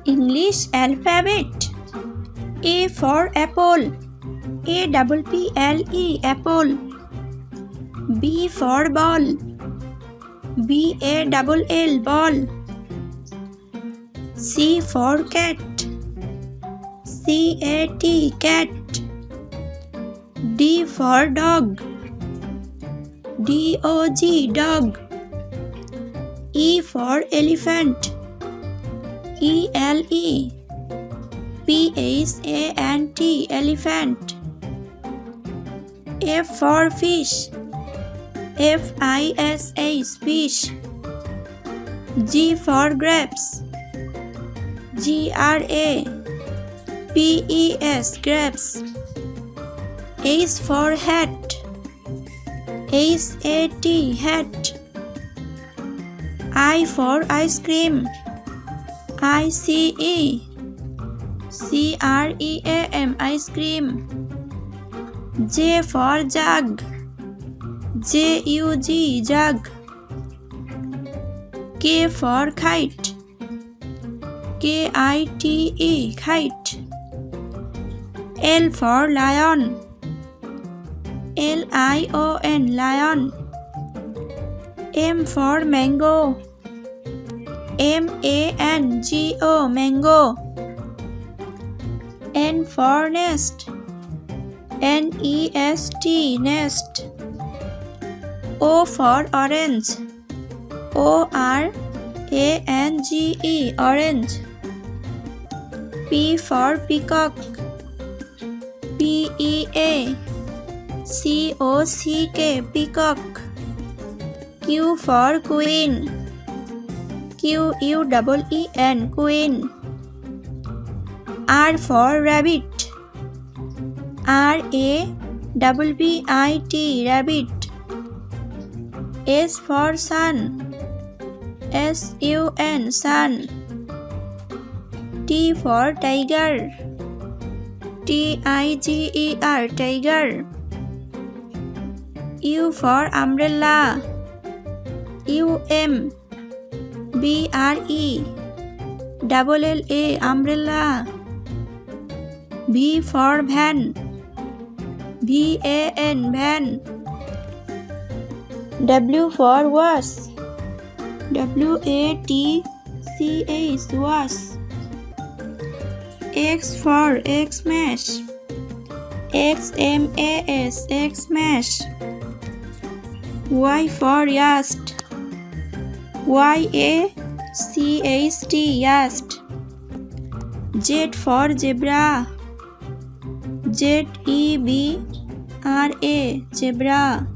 English alphabet. A for apple. APPLE apple. B for ball. BALL ball. C for cat. CAT cat. D for dog. DOG dog. E for elephant. ELE PHANT elephant. F for fish. FISH fish. G for grapes. GRAPES grapes. H for hat. HAT hat. I for ice cream. ICE CREAM ice cream. J for jug. JUG jug. K for kite. KITE kite. L for lion. LION lion. M for mango. MANGO mango. N for nest. NEST nest. O for orange. ORANGE orange. P for peacock. PEACOCK peacock. Q for queen. QUEEN queen. R for rabbit. RABBIT rabbit. S for sun. SUN sun. T for tiger. TIGER tiger. U for umbrella. UMBRELLA umbrella. V for van. VAN van. W for was. WATCH was. X for Xmas. XMAS Xmas. Y for yacht. YACHT yacht. Z for zebra. ZEBRA zebra.